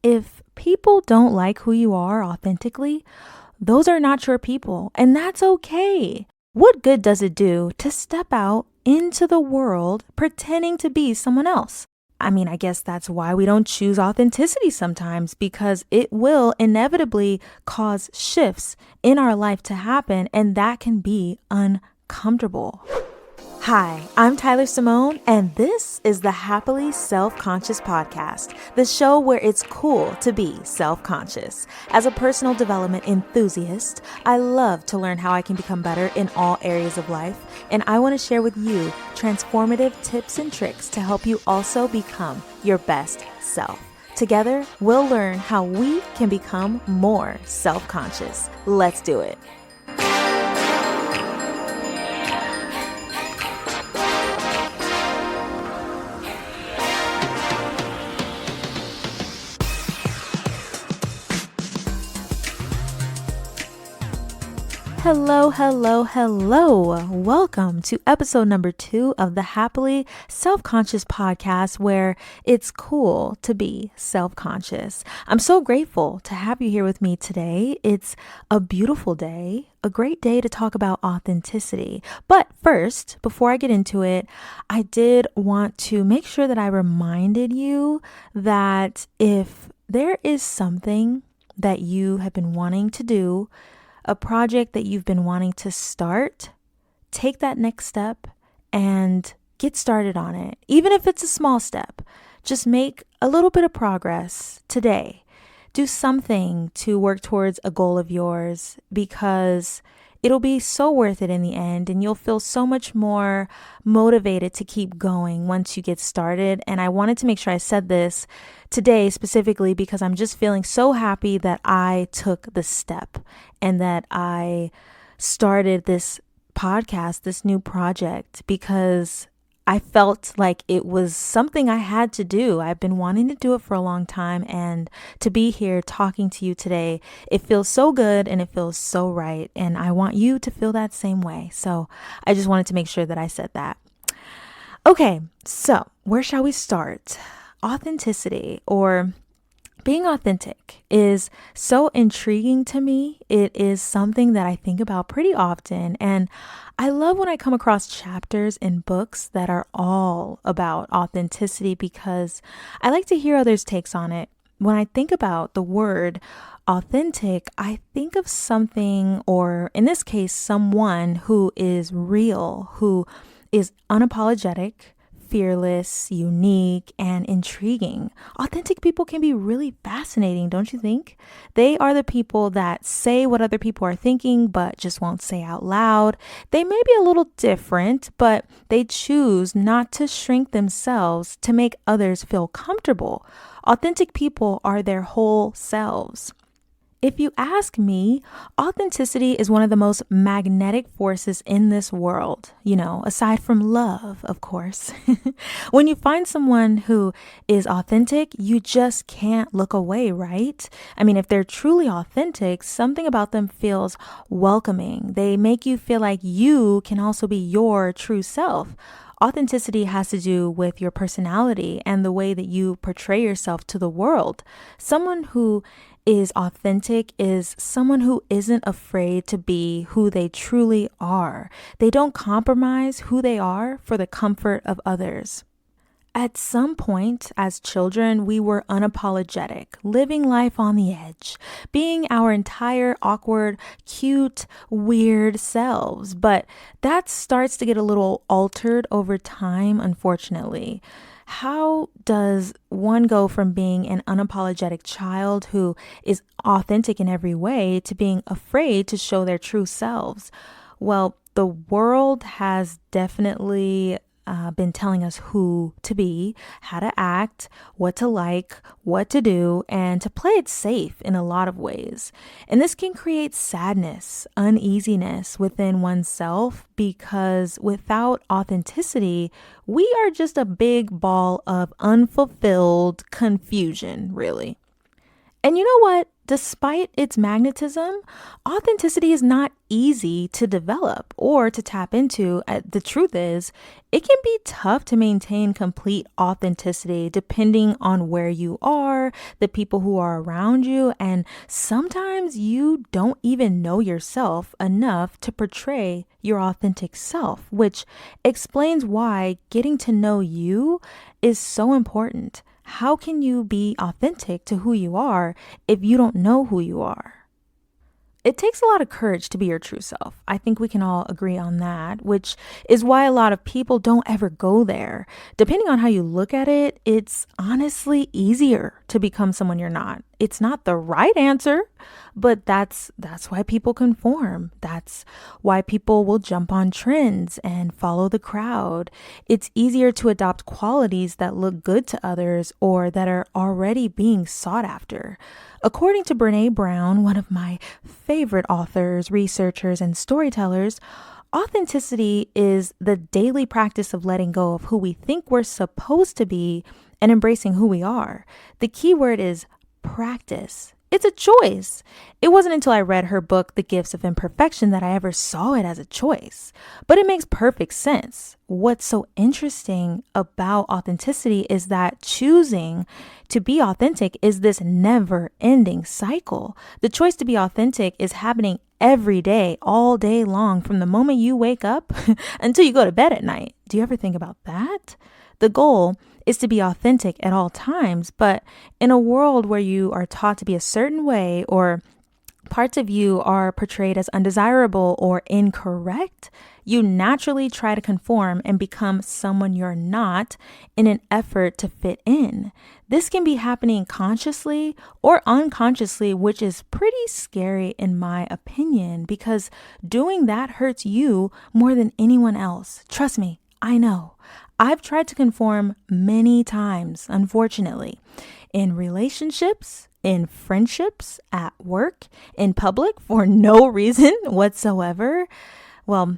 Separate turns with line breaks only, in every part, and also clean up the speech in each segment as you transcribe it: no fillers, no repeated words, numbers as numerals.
if people don't like who you are authentically, those are not your people, and that's okay. What good does it do to step out into the world pretending to be someone else? I guess that's why we don't choose authenticity sometimes, because it will inevitably cause shifts in our life to happen, and that can be uncomfortable. Hi, I'm Simone, and this is the Happily Self-Conscious podcast, the show where it's cool to be self-conscious. As a personal development enthusiast, I love to learn how I can become better in all areas of life, and I want to share with you transformative tips and tricks to help you also become your best self. Together, we'll learn how we can become more self-conscious. Let's do it. Hello. Welcome to episode number 2 of the Happily Self-Conscious podcast, where it's cool to be self-conscious. I'm so grateful to have you here with me today. It's a beautiful day, a great day to talk about authenticity. But first, before I get into it, I did want to make sure that I reminded you that if there is something that you have been wanting to do, a project that you've been wanting to start, take that next step and get started on it. Even if it's a small step, just make a little bit of progress today. Do something to work towards a goal of yours, because it'll be so worth it in the end, and you'll feel so much more motivated to keep going once you get started. And I wanted to make sure I said this today specifically because I'm just feeling so happy that I took the step and that I started this podcast, this new project, because I felt like it was something I had to do. I've been wanting to do it for a long time, and to be here talking to you today, it feels so good and it feels so right. And I want you to feel that same way. So I just wanted to make sure that I said that. Okay, so where shall we start? Authenticity, or being authentic, is so intriguing to me. It is something that I think about pretty often, and I love when I come across chapters in books that are all about authenticity, because I like to hear others' takes on it. When I think about the word authentic, I think of something, or in this case, someone who is real, who is unapologetic, fearless, unique, and intriguing. Authentic people can be really fascinating, don't you think? They are the people that say what other people are thinking, but just won't say out loud. They may be a little different, but they choose not to shrink themselves to make others feel comfortable. Authentic people are their whole selves. If you ask me, authenticity is one of the most magnetic forces in this world, aside from love, of course. When you find someone who is authentic, you just can't look away, right? If they're truly authentic, something about them feels welcoming. They make you feel like you can also be your true self. Authenticity has to do with your personality and the way that you portray yourself to the world. Someone who is authentic is someone who isn't afraid to be who they truly are. They don't compromise who they are for the comfort of others. At some point as children, we were unapologetic, living life on the edge, being our entire awkward, cute, weird selves. But that starts to get a little altered over time, unfortunately. How does one go from being an unapologetic child who is authentic in every way to being afraid to show their true selves? Well, the world has definitely been telling us who to be, how to act, what to like, what to do, and to play it safe in a lot of ways. And this can create sadness, uneasiness within oneself, because without authenticity, we are just a big ball of unfulfilled confusion, really. And you know what? Despite its magnetism, authenticity is not easy to develop or to tap into. The truth is, it can be tough to maintain complete authenticity depending on where you are, the people who are around you, and sometimes you don't even know yourself enough to portray your authentic self, which explains why getting to know you is so important. How can you be authentic to who you are if you don't know who you are? It takes a lot of courage to be your true self. I think we can all agree on that, which is why a lot of people don't ever go there. Depending on how you look at it, it's honestly easier to become someone you're not. It's not the right answer, but that's why people conform. That's why people will jump on trends and follow the crowd. It's easier to adopt qualities that look good to others or that are already being sought after. According to Brené Brown, one of my favorite authors, researchers, and storytellers, authenticity is the daily practice of letting go of who we think we're supposed to be and embracing who we are. The key word is practice. It's a choice. It wasn't until I read her book, The Gifts of Imperfection, that I ever saw it as a choice. But it makes perfect sense. What's so interesting about authenticity is that choosing to be authentic is this never-ending cycle. The choice to be authentic is happening every day, all day long, from the moment you wake up until you go to bed at night. Do you ever think about that? The goal is to be authentic at all times, but in a world where you are taught to be a certain way or parts of you are portrayed as undesirable or incorrect, you naturally try to conform and become someone you're not in an effort to fit in. This can be happening consciously or unconsciously, which is pretty scary in my opinion, because doing that hurts you more than anyone else. Trust me, I know. I've tried to conform many times, unfortunately, in relationships, in friendships, at work, in public, for no reason whatsoever. Well,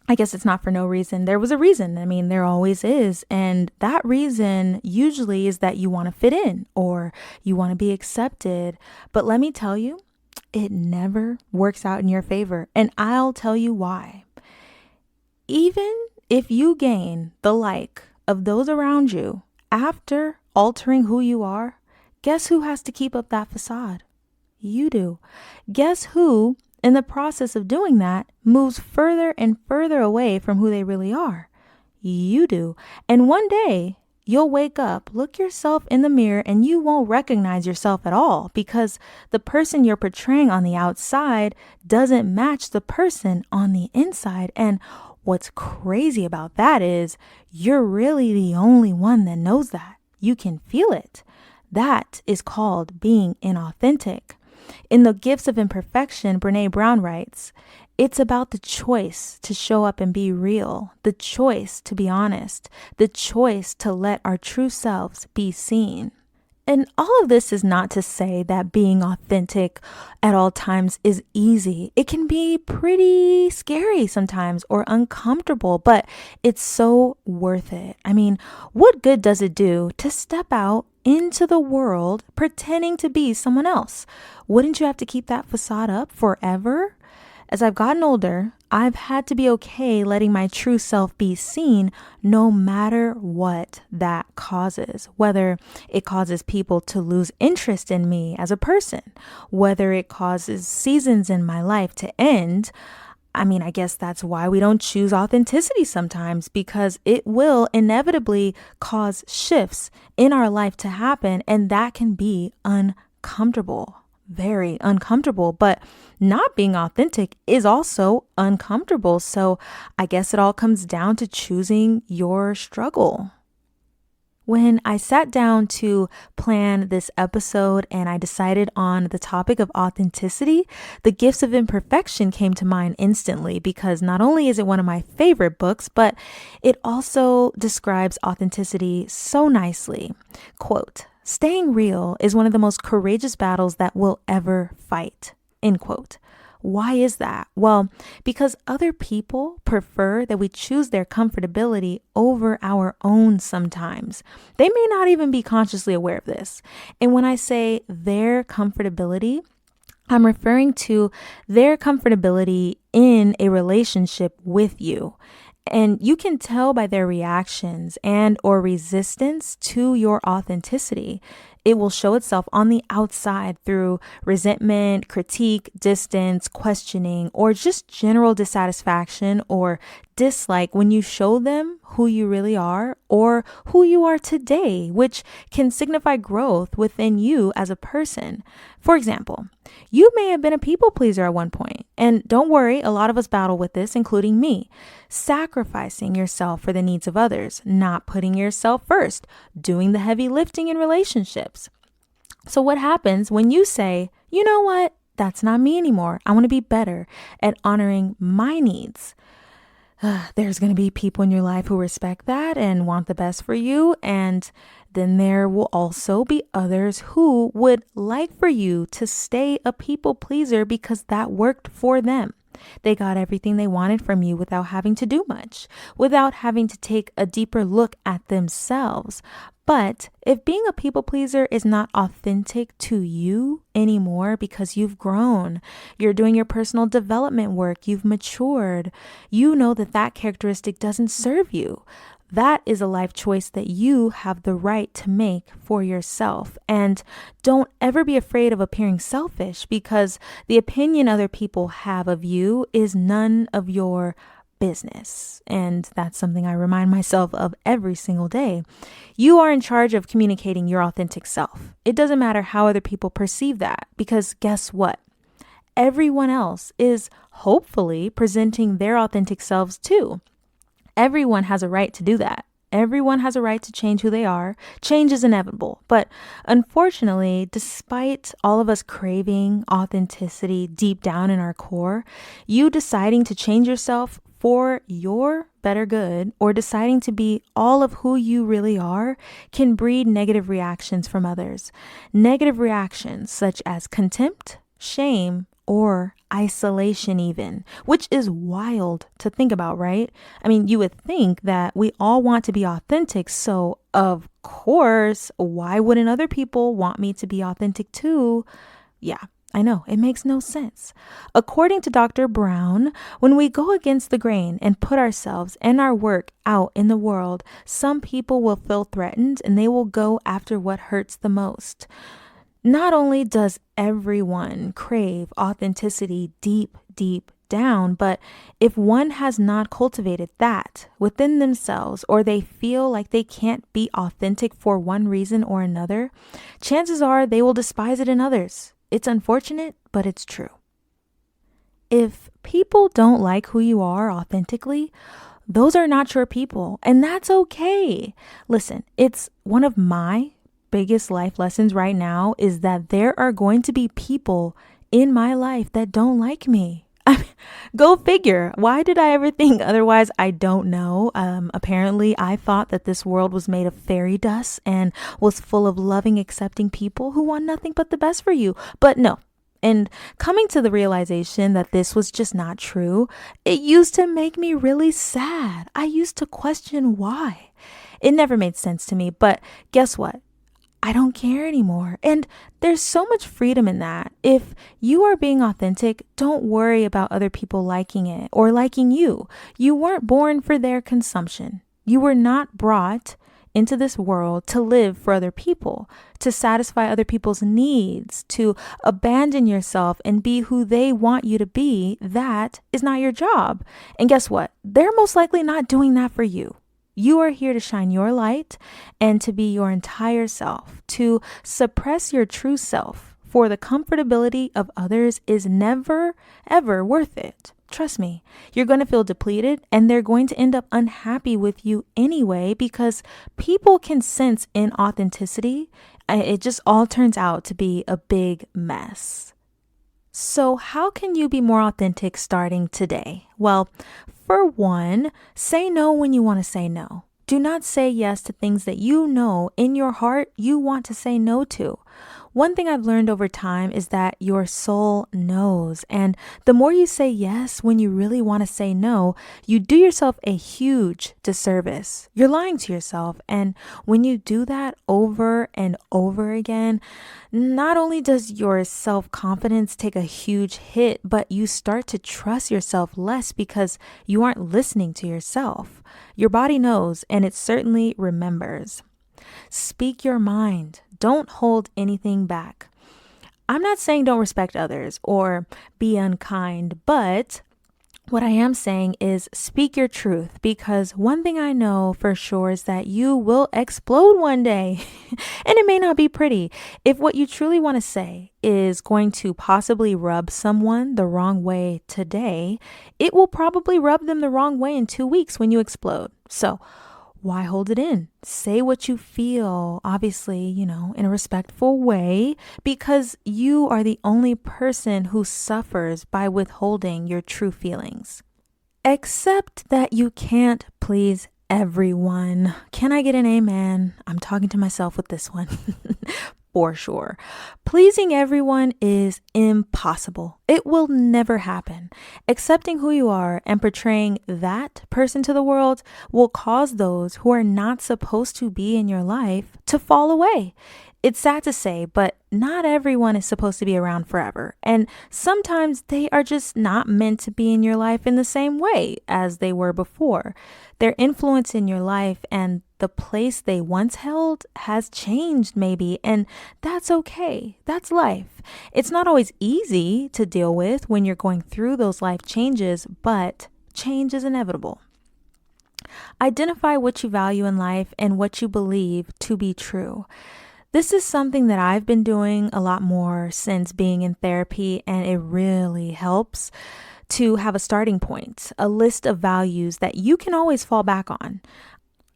I guess it's not for no reason. There was a reason. I mean, there always is. And that reason usually is that you want to fit in or you want to be accepted. But let me tell you, it never works out in your favor. And I'll tell you why. Even if you gain the like of those around you after altering who you are, guess who has to keep up that facade? You do. Guess who, in the process of doing that, moves further and further away from who they really are? You do. And one day, you'll wake up, look yourself in the mirror, and you won't recognize yourself at all because the person you're portraying on the outside doesn't match the person on the inside. And what's crazy about that is you're really the only one that knows that. You can feel it. That is called being inauthentic. In The Gifts of Imperfection, Brené Brown writes, it's about the choice to show up and be real, the choice to be honest, the choice to let our true selves be seen. And all of this is not to say that being authentic at all times is easy. It can be pretty scary sometimes or uncomfortable, but it's so worth it. I mean, what good does it do to step out into the world pretending to be someone else? Wouldn't you have to keep that facade up forever? As I've gotten older, I've had to be okay letting my true self be seen no matter what that causes, whether it causes people to lose interest in me as a person, whether it causes seasons in my life to end. I mean, I guess that's why we don't choose authenticity sometimes, because it will inevitably cause shifts in our life to happen, and that can be uncomfortable. Very uncomfortable, but not being authentic is also uncomfortable. So I guess it all comes down to choosing your struggle. When I sat down to plan this episode and I decided on the topic of authenticity, The Gifts of Imperfection came to mind instantly because not only is it one of my favorite books, but it also describes authenticity so nicely. Quote, staying real is one of the most courageous battles that we'll ever fight. End quote. Why is that? Well, because other people prefer that we choose their comfortability over our own sometimes. They may not even be consciously aware of this. And when I say their comfortability, I'm referring to their comfortability in a relationship with you. And you can tell by their reactions and or resistance to your authenticity. It will show itself on the outside through resentment, critique, distance, questioning, or just general dissatisfaction or dislike when you show them who you really are or who you are today, which can signify growth within you as a person. For example, you may have been a people pleaser at one point, and don't worry, a lot of us battle with this, including me. Sacrificing yourself for the needs of others, not putting yourself first, doing the heavy lifting in relationships. So what happens when you say, you know what, that's not me anymore. I want to be better at honoring my needs. There's going to be people in your life who respect that and want the best for you. And then there will also be others who would like for you to stay a people pleaser because that worked for them. They got everything they wanted from you without having to do much, without having to take a deeper look at themselves. But if being a people pleaser is not authentic to you anymore because you've grown, you're doing your personal development work, you've matured, you know that that characteristic doesn't serve you. That is a life choice that you have the right to make for yourself. And don't ever be afraid of appearing selfish because the opinion other people have of you is none of your business. And that's something I remind myself of every single day. You are in charge of communicating your authentic self. It doesn't matter how other people perceive that because guess what? Everyone else is hopefully presenting their authentic selves too. Everyone has a right to do that. Everyone has a right to change who they are. Change is inevitable. But unfortunately, despite all of us craving authenticity deep down in our core, you deciding to change yourself for your better good or deciding to be all of who you really are can breed negative reactions from others. Negative reactions such as contempt, shame, or isolation even, which is wild to think about, right? I mean, you would think that we all want to be authentic, so of course, why wouldn't other people want me to be authentic too? Yeah, I know, it makes no sense. According to Dr. Brown, when we go against the grain and put ourselves and our work out in the world, some people will feel threatened and they will go after what hurts the most. Not only does everyone crave authenticity deep down, but if one has not cultivated that within themselves or they feel like they can't be authentic for one reason or another, chances are they will despise it in others. It's unfortunate, but it's true. If people don't like who you are authentically, those are not your people, and that's okay. Listen, it's one of my biggest life lessons right now is that there are going to be people in my life that don't like me. I mean, go figure. Why did I ever think otherwise? I don't know. Apparently, I thought that this world was made of fairy dust and was full of loving, accepting people who want nothing but the best for you. But no. And coming to the realization that this was just not true, it used to make me really sad. I used to question why. It never made sense to me. But guess what? I don't care anymore. And there's so much freedom in that. If you are being authentic, don't worry about other people liking it or liking you. You weren't born for their consumption. You were not brought into this world to live for other people, to satisfy other people's needs, to abandon yourself and be who they want you to be. That is not your job. And guess what? They're most likely not doing that for you. You are here to shine your light and to be your entire self. To suppress your true self for the comfortability of others is never, ever worth it. Trust me, you're going to feel depleted and they're going to end up unhappy with you anyway because people can sense inauthenticity. It just all turns out to be a big mess. So how can you be more authentic starting today? Well, for one, say no when you want to say no. Do not say yes to things that you know in your heart you want to say no to. One thing I've learned over time is that your soul knows. And the more you say yes when you really want to say no, you do yourself a huge disservice. You're lying to yourself. And when you do that over and over again, not only does your self-confidence take a huge hit, but you start to trust yourself less because you aren't listening to yourself. Your body knows, and it certainly remembers. Speak your mind. Don't hold anything back. I'm not saying don't respect others or be unkind, but what I am saying is speak your truth, because one thing I know for sure is that you will explode one day and it may not be pretty. If what you truly want to say is going to possibly rub someone the wrong way today, it will probably rub them the wrong way in 2 weeks when you explode. So why hold it in? Say what you feel, obviously, in a respectful way, because you are the only person who suffers by withholding your true feelings. Except that you can't please everyone. Can I get an amen? I'm talking to myself with this one. For sure. Pleasing everyone is impossible. It will never happen. Accepting who you are and portraying that person to the world will cause those who are not supposed to be in your life to fall away. It's sad to say, but not everyone is supposed to be around forever. And sometimes they are just not meant to be in your life in the same way as they were before. Their influence in your life and the place they once held has changed maybe, and that's okay. That's life. It's not always easy to deal with when you're going through those life changes, but change is inevitable. Identify what you value in life and what you believe to be true. This is something that I've been doing a lot more since being in therapy, and it really helps to have a starting point, a list of values that you can always fall back on.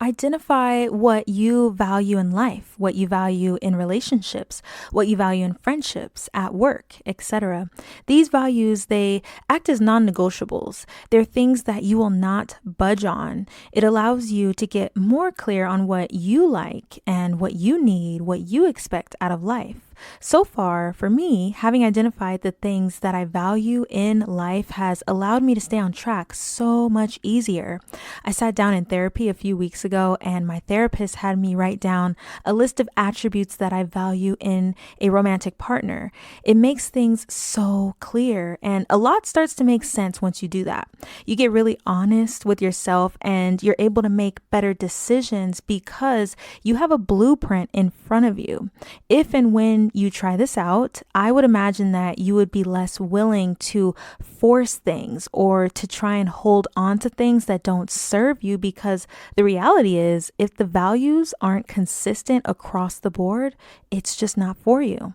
Identify what you value in life, what you value in relationships, what you value in friendships, at work, etc. These values, they act as non-negotiables. They're things that you will not budge on. It allows you to get more clear on what you like and what you need, what you expect out of life. So far, for me, having identified the things that I value in life has allowed me to stay on track so much easier. I sat down in therapy a few weeks ago, and my therapist had me write down a list of attributes that I value in a romantic partner. It makes things so clear, and a lot starts to make sense once you do that. You get really honest with yourself, and you're able to make better decisions because you have a blueprint in front of you. If and when you try this out, I would imagine that you would be less willing to force things or to try and hold on to things that don't serve you, because the reality is, if the values aren't consistent across the board, it's just not for you.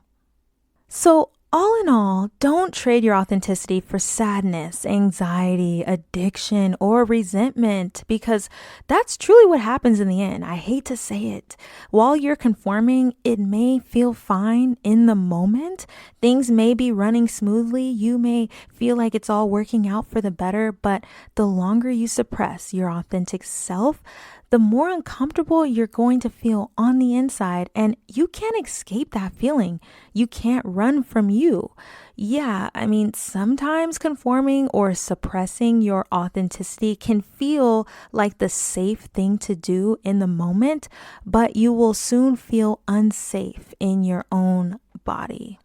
So all in all, don't trade your authenticity for sadness, anxiety, addiction, or resentment, because that's truly what happens in the end. I hate to say it. While you're conforming, it may feel fine in the moment. Things may be running smoothly. You may feel like it's all working out for the better, but the longer you suppress your authentic self, the more uncomfortable you're going to feel on the inside, and you can't escape that feeling. You can't run from you. Yeah, sometimes conforming or suppressing your authenticity can feel like the safe thing to do in the moment, but you will soon feel unsafe in your own body.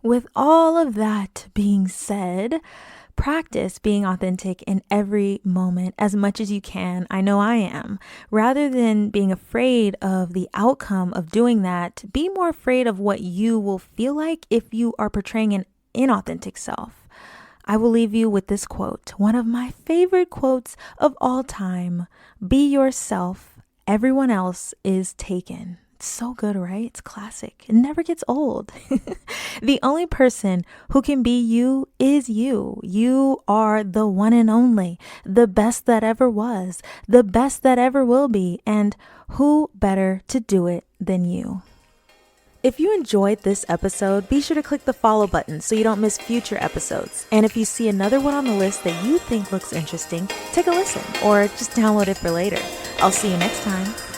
With all of that being said, practice being authentic in every moment as much as you can. I know I am. Rather than being afraid of the outcome of doing that, be more afraid of what you will feel like if you are portraying an inauthentic self. I will leave you with this quote, one of my favorite quotes of all time. Be yourself. Everyone else is taken. So good, right? It's classic. It never gets old. The only person who can be you is you. You are the one and only, the best that ever was, the best that ever will be, and who better to do it than you? If you enjoyed this episode, be sure to click the follow button so you don't miss future episodes. And if you see another one on the list that you think looks interesting, take a listen or just download it for later. I'll see you next time.